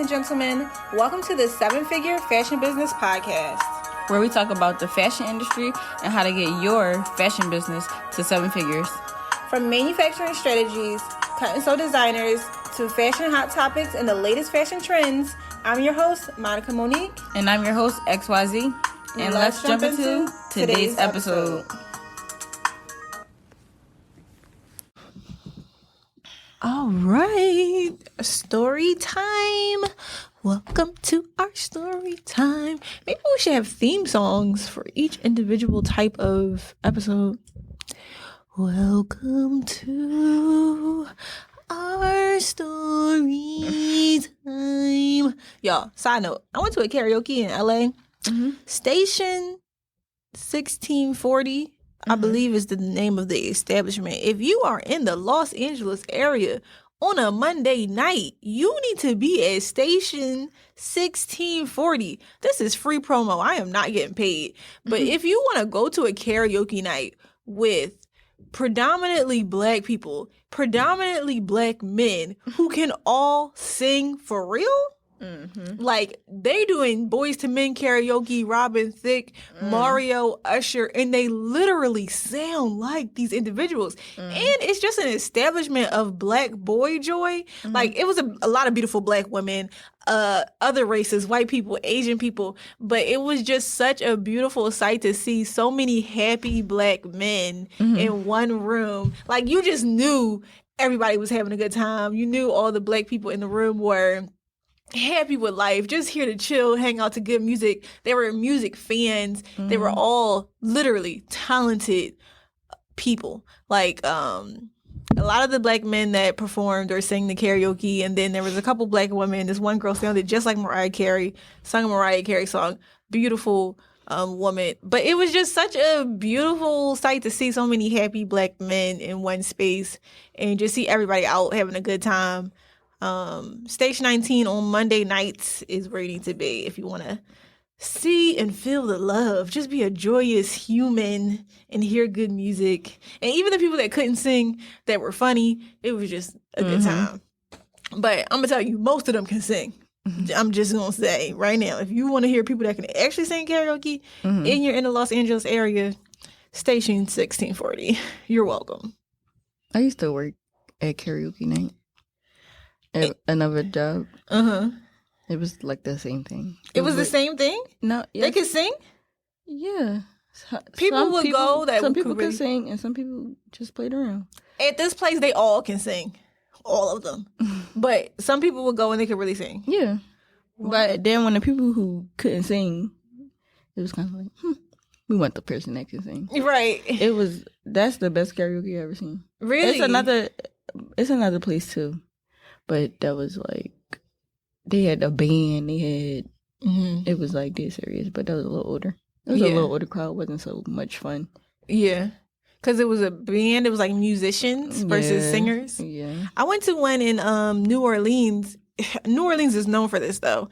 and gentlemen. Welcome to the 7-Figure Fashion Business Podcast, where we talk about the fashion industry and how to get your fashion business to 7 figures. From manufacturing strategies, cut and sew designers, to fashion hot topics and the latest fashion trends, I'm your host, Monica Monique. And I'm your host, XYZ. And let's jump into today's episode. All right, story time. Welcome to our story time. Maybe we should have theme songs for each individual type of episode. Welcome to our story time. Y'all, side note, I went to a karaoke in LA. Station 1640. I believe is the name of the establishment. If you are in the Los Angeles area on a Monday night, you need to be at Station 1640. This is free promo. I am not getting paid. But if you want to go to a karaoke night with predominantly black people, predominantly black men who can all sing for real, like they doing Boys to Men karaoke, Robin Thicke, Mario, Usher, and they literally sound like these individuals. And it's just an establishment of black boy joy. Like it was a lot of beautiful black women, other races, white people, Asian people, but it was just such a beautiful sight to see so many happy black men in one room. Like you just knew everybody was having a good time. You knew all the black people in the room were happy with life, just here to chill, hang out to good music. They were music fans. They were all literally talented people. Like a lot of the black men that performed or sang the karaoke, and then there was a couple black women. This one girl sounded just like Mariah Carey, sung a Mariah Carey song. Beautiful woman. But it was just such a beautiful sight to see so many happy black men in one space and just see everybody out having a good time. Station 19 on Monday nights is where you need to be if you want to see and feel the love. Just be a joyous human and hear good music. And even the people that couldn't sing that were funny, it was just a good time. But I'm going to tell you, most of them can sing. I'm just going to say right now, if you want to hear people that can actually sing karaoke and you're in the Los Angeles area, Station 1640, you're welcome. I used to work at karaoke night. Another job. It was like the same thing. It was the same thing? No, they could sing? Yeah. People would go that some people could sing and some people just played around. At this place, they all can sing. All of them. But some people would go and they could really sing. Yeah. But then when the people who couldn't sing, it was kind of like, we want the person that can sing. Right. That's the best karaoke I've ever seen. Really? It's another place too. But that was like, they had a band, it was like dead serious, but that was a little older. It was a little older crowd, wasn't so much fun. Yeah. Because it was a band, it was like musicians versus singers. Yeah. I went to one in New Orleans. New Orleans is known for this though.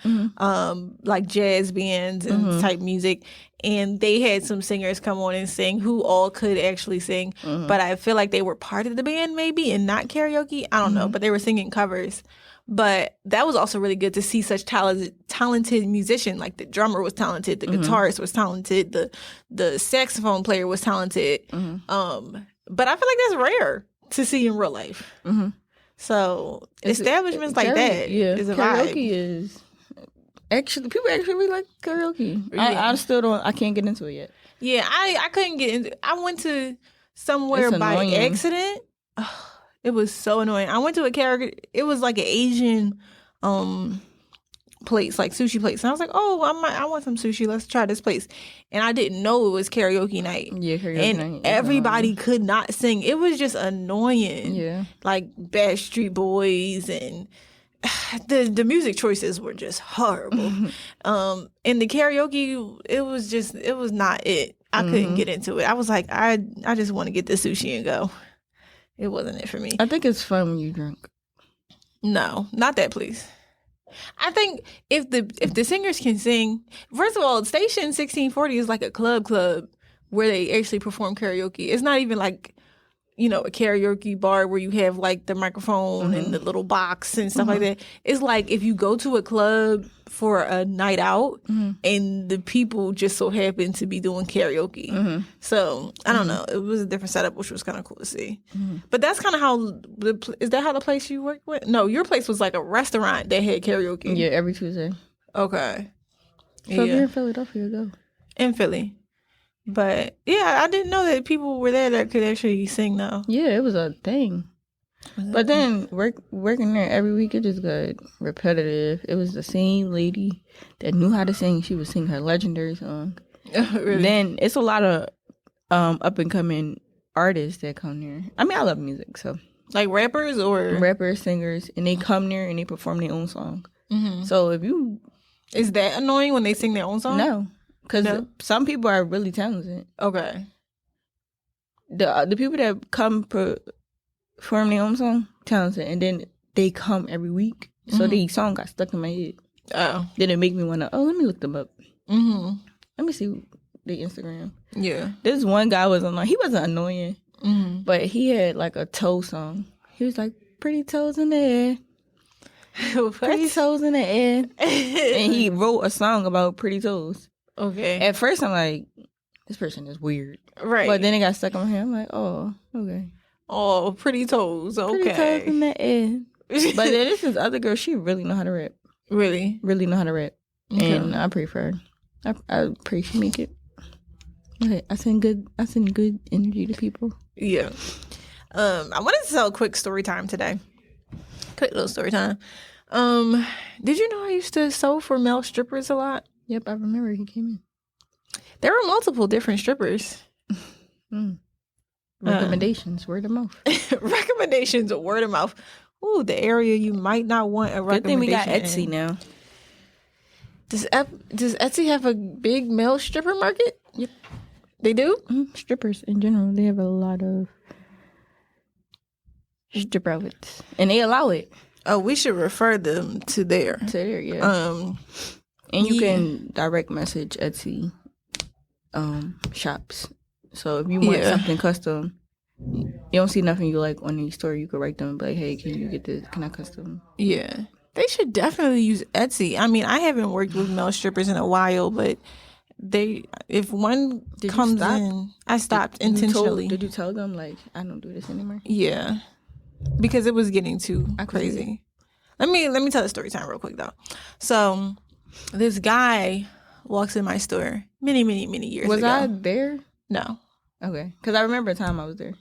Like jazz bands and type music. And they had some singers come on and sing who all could actually sing. But I feel like they were part of the band maybe and not karaoke. I don't know. But they were singing covers. But that was also really good to see such talented musician. Like the drummer was talented. The guitarist was talented. The saxophone player was talented. But I feel like that's rare to see in real life. So establishments like that is a karaoke vibe. Is actually, people actually really like karaoke. I still I can't get into it yet. Yeah, I couldn't get into. I went to somewhere by accident. It was so annoying. I went to a karaoke. It was like an Asian place, like sushi place. And I was like, oh, I want some sushi. Let's try this place. And I didn't know it was karaoke night. Yeah, karaoke night. And everybody could not sing. It was just annoying. Yeah. Like Backstreet Boys and the music choices were just horrible. And the karaoke, it was not it. I couldn't get into it. I was like, I just want to get the sushi and go. It wasn't it for me. I think it's fun when you drink. No, not that, please. I think if the singers can sing, first of all, Station 1640 is like a club where they actually perform karaoke. It's not even like you know, a karaoke bar where you have like the microphone and the little box and stuff like that. It's like if you go to a club for a night out and the people just so happen to be doing karaoke. So I don't know. It was a different setup, which was kind of cool to see. But that's kind of how is that how the place you worked with? No, your place was like a restaurant that had karaoke. Yeah, every Tuesday. Okay. So if you're in Philadelphia, go. In Philly. But yeah, I didn't know that people were there that could actually sing though. Yeah, it was a thing. But then working there every week, it just got repetitive. It was the same lady that knew how to sing. She would sing her legendary song. Really? Then it's a lot of up and coming artists that come there. I mean, I love music, so Like rappers or rappers, singers, and they come there and they perform their own song. So if you is that annoying when they sing their own song? no, because some people are really talented. Okay. The people that come perform their own song, talented, and then they come every week. So the song got stuck in my head. Oh. Then it make me want to, let me look them up. Let me see the Instagram. Yeah. This one guy was annoying. He wasn't annoying, but he had like a toe song. He was like, pretty toes in the air. Pretty toes in the air. And he wrote a song about pretty toes. Okay. At first, I'm like, this person is weird. Right. But then it got stuck in my head. I'm like, oh, okay. Oh, pretty toes. Okay. Pretty toes in the air. But then this is other girl. She really know how to rap. Really? Really know how to rap. Okay. And I pray for her. I pray she make it. Okay. I send good energy to people. Yeah. I wanted to tell a quick story time today. Quick little story time. Did you know I used to sew for male strippers a lot? Yep, I remember he came in. There were multiple different strippers. Recommendations, word of mouth. Recommendations, word of mouth. Ooh, the area you might not want a recommendation. Good thing we got Etsy now. Does Etsy have a big male stripper market? Yep. They do? Strippers in general, they have a lot of stripper outfits. And they allow it. Oh, we should refer them to there. To there, yeah. And you can direct message Etsy shops. So if you want something custom, you don't see nothing you like on the store, you could write them like, hey, can you get this? Can I custom? Yeah. They should definitely use Etsy. I mean, I haven't worked with male strippers in a while, but if one comes in, I stopped intentionally. Did you tell them, like, I don't do this anymore? Yeah. Because it was getting too crazy. Let me tell the story time real quick, though. So, this guy walks in my store many, many, many years ago. Was I there? No. Okay. Because I remember a time I was there.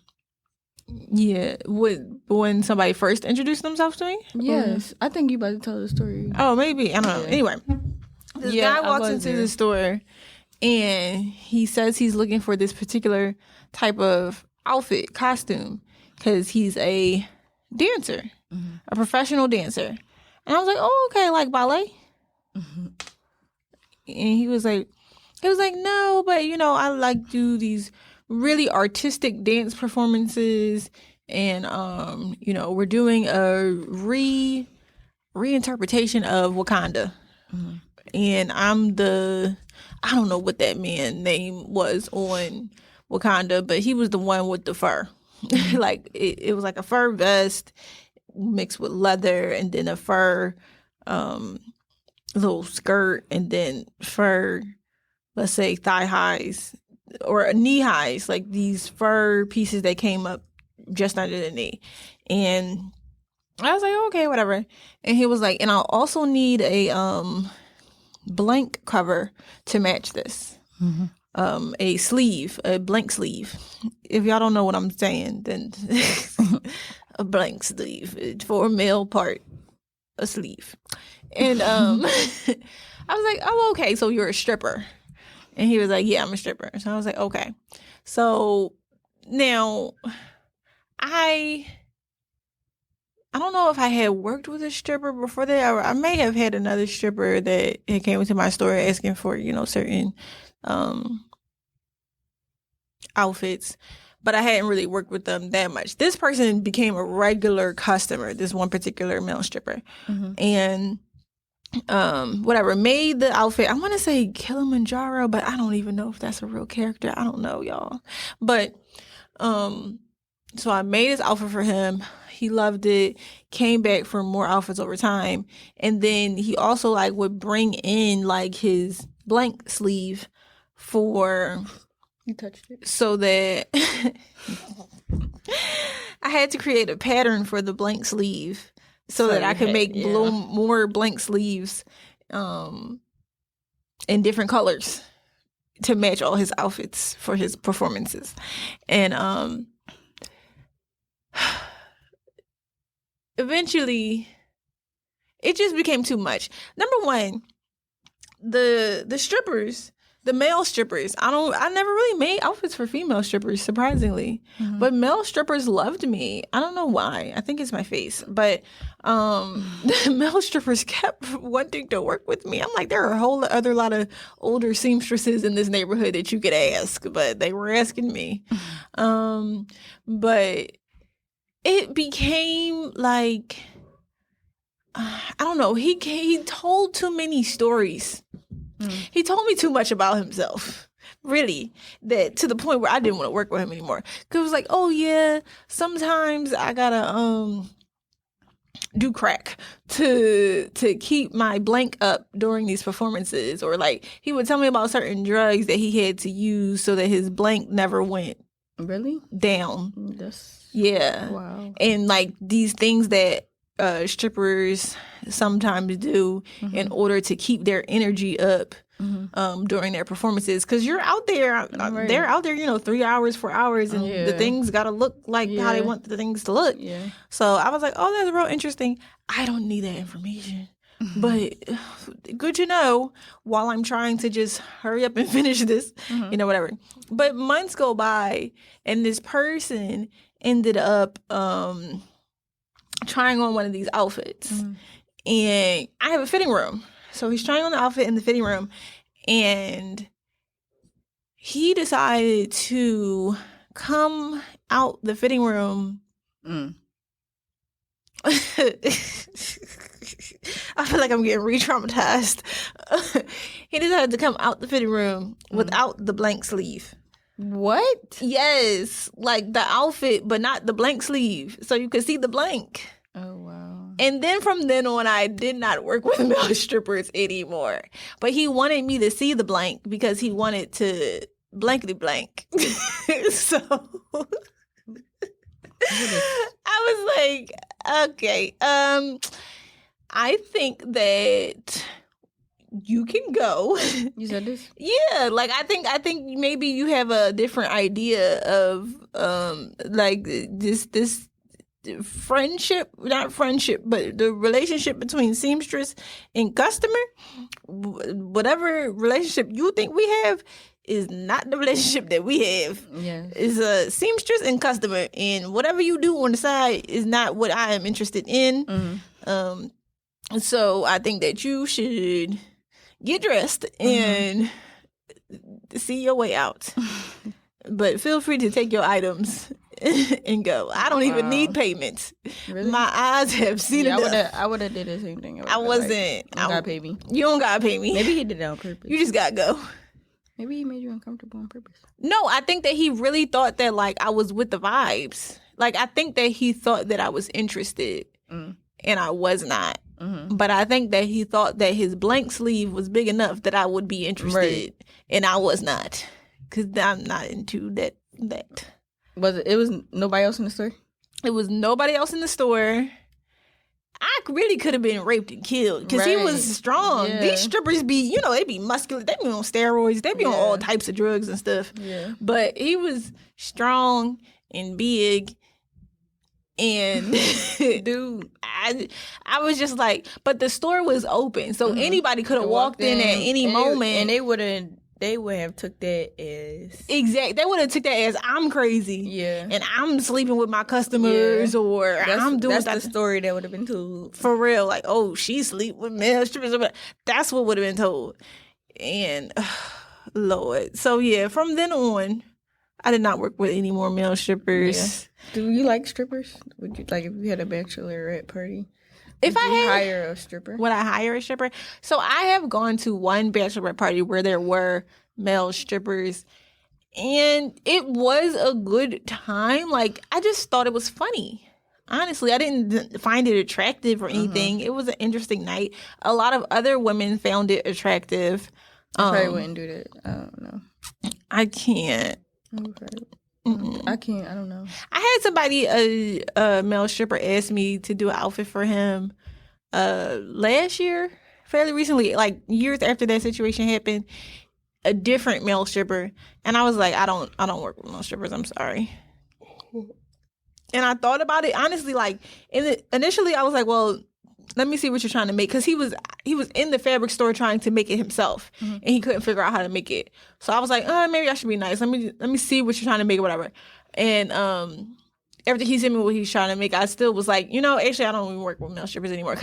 Yeah. When somebody first introduced themselves to me? Yes. I think you about to tell the story. Oh, maybe. I don't know. Yeah. Anyway. This guy walks into the store and he says he's looking for this particular type of outfit, costume, because he's a dancer, a professional dancer. And I was like, oh, okay, like ballet? And he was like, no, but, you know, I like do these really artistic dance performances. And, you know, we're doing a reinterpretation of Wakanda. And I don't know what that man's name was on Wakanda, but he was the one with the fur. Like it was like a fur vest mixed with leather, and then a fur little skirt, and then fur, let's say thigh highs or knee highs, like these fur pieces that came up just under the knee. And I was like, okay, whatever. And he was like, and I'll also need a blank cover to match this. A sleeve, a blank sleeve. If y'all don't know what I'm saying, then a blank sleeve for a male part, a sleeve. And I was like, oh, okay, so you're a stripper. And he was like, yeah, I'm a stripper. So I was like, okay. So now I don't know if I had worked with a stripper before that, or I may have had another stripper that had came into my store asking for, you know, certain outfits, but I hadn't really worked with them that much. This person became a regular customer, this one particular male stripper. And whatever, made the outfit. I want to say Kilimanjaro, but I don't even know if that's a real character. I don't know, y'all. But So I made his outfit for him. He loved it. Came back for more outfits over time. And then he also like would bring in like his blank sleeve for You touched it. so that I had to create a pattern for the blank sleeve so that I could make more blank sleeves in different colors to match all his outfits for his performances. And eventually it just became too much. Number one, the strippers, the male strippers, I never really made outfits for female strippers, surprisingly. Mm-hmm. But male strippers loved me. I don't know why. I think it's my face. But the male strippers kept wanting to work with me. I'm like, there are a whole other lot of older seamstresses in this neighborhood that you could ask, but they were asking me. But it became like, I don't know, he told too many stories. He told me too much about himself, really, that to the point where I didn't want to work with him anymore. Because it was like, oh yeah, sometimes I gotta do crack to keep my blank up during these performances. Or like he would tell me about certain drugs that he had to use so that his blank never went down. Yeah. Wow. And like these things that strippers sometimes do in order to keep their energy up during their performances, because you're out there, they're out there, 3 hours, 4 hours, and the things gotta look like how they want the things to look. So I was like, oh, that's real interesting. I don't need that information, but good to know while I'm trying to just hurry up and finish this, whatever. But months go by and this person ended up trying on one of these outfits. And I have a fitting room. So he's trying on the outfit in the fitting room. And he decided to come out the fitting room. I feel like I'm getting re-traumatized. He decided to come out the fitting room without the blank sleeve. What? Yes, like the outfit, but not the blank sleeve, so you could see the blank. Oh, wow. And then from then on, I did not work with male strippers anymore. But he wanted me to see the blank because he wanted to blankety blank. So I was like, okay, I think that you can go. You said this? Yeah, like I think maybe you have a different idea of like this friendship, not friendship, but the relationship between seamstress and customer. Whatever relationship you think we have is not the relationship that we have. Yes. It's a seamstress and customer, and whatever you do on the side is not what I am interested in. So I think that you should get dressed and see your way out. But feel free to take your items and go. I don't even need payment. Really? My eyes have seen enough. I would have did the same thing. I wasn't. You gotta pay me. You don't gotta pay me. Maybe he did it on purpose. You just gotta go. Maybe he made you uncomfortable on purpose. No, I think that he really thought that like I was with the vibes. Like I think that he thought that I was interested, and I was not. But I think that he thought that his blank sleeve was big enough that I would be interested, and I was not, because I'm not into that. It was nobody else in the store? It was nobody else in the store. I really could have been raped and killed because he was strong. Yeah. These strippers be, they be muscular. They be on steroids. They be on all types of drugs and stuff. Yeah. But he was strong and big. And dude, I was just like, but the store was open, so anybody could have walked in at any moment, and they would have took that as They would have took that as I'm crazy, and I'm sleeping with my customers, or I'm doing that's the story that would have been told for real. Like, oh, she sleep with male strippers. That's what would have been told. And Lord, so yeah, from then on, I did not work with any more male strippers. Yeah. Do you like strippers? Would you like if you had a bachelorette party? If I had hire a stripper, would I hire a stripper? So I have gone to one bachelorette party where there were male strippers, And it was a good time. Like, I just thought it was funny. Honestly, I didn't find it attractive or anything. It was an interesting night. A lot of other women found it attractive. I probably wouldn't do that. I don't know. I can't. I can't. I don't know. I had somebody, a male stripper, ask me to do an outfit for him last year, fairly recently, like years after that situation happened. A different male stripper, and I was like, I don't work with male strippers. I'm sorry. And I thought about it honestly. Like, initially, I was like, well, let me see what you're trying to make, because he was in the fabric store trying to make it himself, and he couldn't figure out how to make it. So I was like, maybe I should be nice. Let me see what you're trying to make or whatever. And after he sent me what he's trying to make, I still was like, actually, I don't even work with male strippers anymore,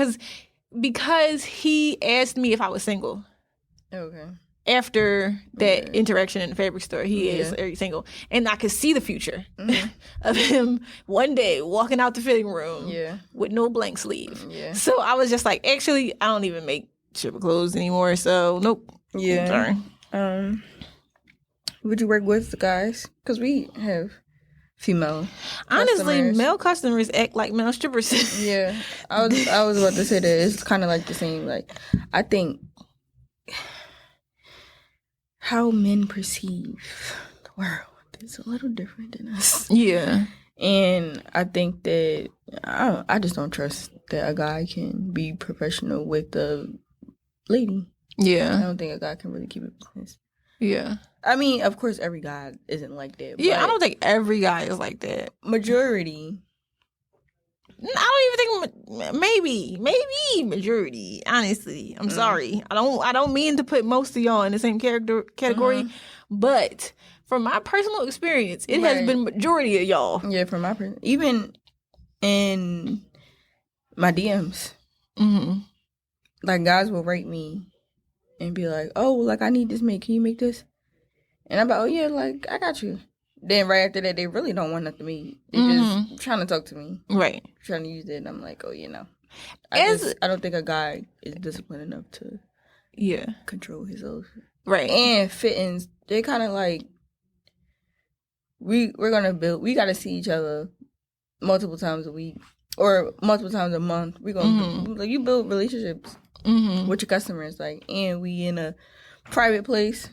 because he asked me if I was single. Okay. After that interaction in the fabric store, he is very single. And I could see the future of him one day walking out the fitting room with no blank sleeve. Yeah. So I was just like, actually, I don't even make stripper clothes anymore. So, nope. Yeah. Sorry. Would you work with the guys? Because we have female Honestly, customers. Male customers act like male strippers. Yeah. I was about to say that. It's kind of like the same. Like, I think how men perceive the world is a little different than us. Yeah. And I think that I just don't trust that a guy can be professional with a lady. Yeah. I don't think a guy can really keep it business. Yeah. I mean, of course, every guy isn't like that. Yeah, I don't think every guy is like that. Majority. I don't even think maybe majority. Honestly, I'm sorry. I don't mean to put most of y'all in the same category, but from my personal experience, it has been majority of y'all. Yeah, from my even in my DMs, like guys will write me and be like, "Oh, like I need this made. Can you make this?" And I'm like, "Oh yeah, like I got you." Then right after that, they really don't want nothing made. They just trying to talk to me. Right. Trying to use it. And I'm like, oh, I don't think a guy is disciplined enough to control his own. Right. And fittings, they kind of like, we're going to build, we got to see each other multiple times a week or multiple times a month. We're going to, like, you build relationships with your customers, like, and we in a private place.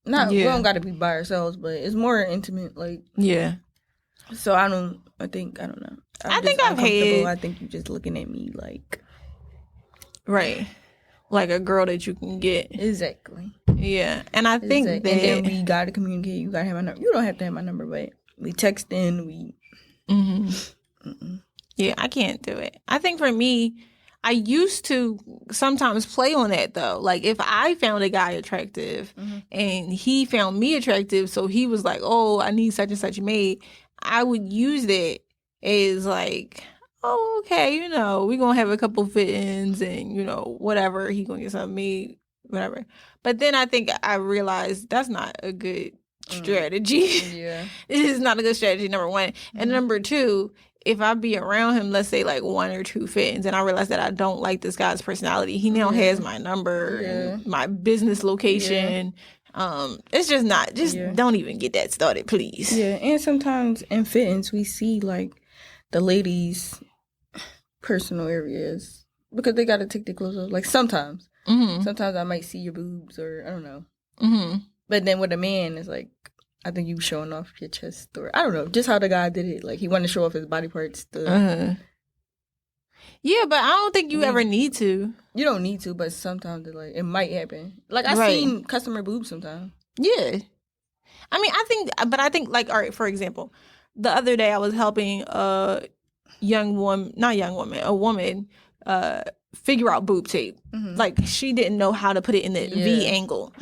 We don't got to be by ourselves, but it's more intimate, like. Yeah. So I don't know. I think I've had. I think you're just looking at me like. Right. Like a girl that you can get. Exactly. Yeah. And I think that. And then we got to communicate. You got to have my number. You don't have to have my number, but we texting. Yeah, I can't do it. I think for me, I used to sometimes play on that, though. Like, if I found a guy attractive and he found me attractive, so he was like, oh, I need such and such made, I would use that as like, oh, okay, we're going to have a couple fit-ins and, whatever. He going to get something made, whatever. But then I think I realized that's not a good strategy. Yeah. It is not a good strategy, number one. And number two, if I be around him, let's say like one or two fit-ins, and I realize that I don't like this guy's personality, he now has my number, and my business location. It's just not, don't even get that started, please. Yeah, and sometimes in fit-ins, we see like the ladies' personal areas because they got to take their clothes off. Like sometimes. Sometimes I might see your boobs or I don't know. But then with a man, it's like, I think you showing off your chest, or I don't know, just how the guy did it. Like he wanted to show off his body parts. Yeah, but I don't think you ever need to. You don't need to, but sometimes it might happen. Like I've seen customer boobs sometimes. Yeah, I mean, I think like, all right, for example, the other day I was helping a woman figure out boob tape. Like she didn't know how to put it in the V angle.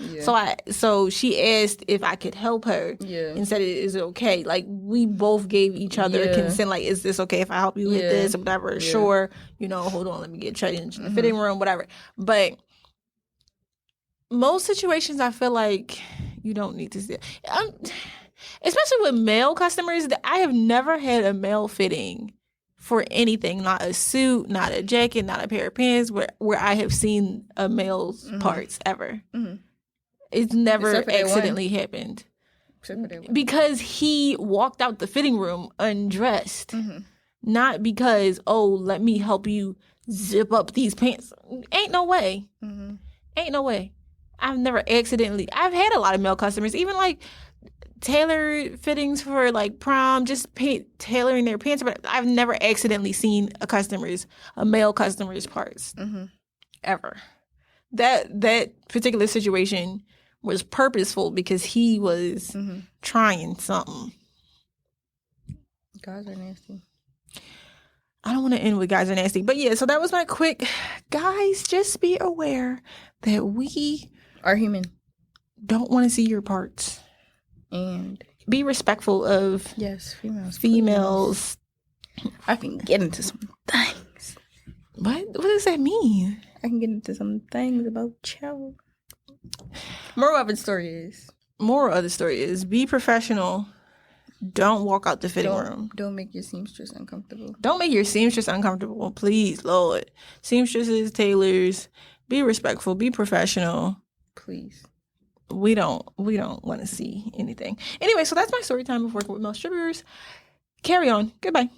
So she asked if I could help her and said, is it okay? Like we both gave each other consent, like, is this okay if I help you with this or whatever? Sure, hold on, let me get changed in the fitting room, whatever. But most situations I feel like you don't need to see it. Especially with male customers, I have never had a male fitting for anything, not a suit, not a jacket, not a pair of pants, where I have seen a male's parts ever. It's never accidentally happened. Because he walked out the fitting room undressed. Not because, oh, let me help you zip up these pants. Ain't no way. Ain't no way. I've had a lot of male customers, even like tailored fittings for like prom, just tailoring their pants, but I've never accidentally seen a male customer's parts. Ever. That particular situation was purposeful because he was trying something. Guys are nasty. I don't want to end with guys are nasty, but yeah, so that was my quick. Guys, just be aware that we are human. Don't want to see your parts. And be respectful of females. I can get into some things. What does that mean? I can get into some things about you. Moral of the story is be professional. Don't walk out the fitting room. Don't make your seamstress uncomfortable. Don't make your seamstress uncomfortable. Please, Lord. Seamstresses, tailors, be respectful. Be professional. Please. We don't want to see anything. Anyway, so that's my story time of working with male strippers. Carry on. Goodbye.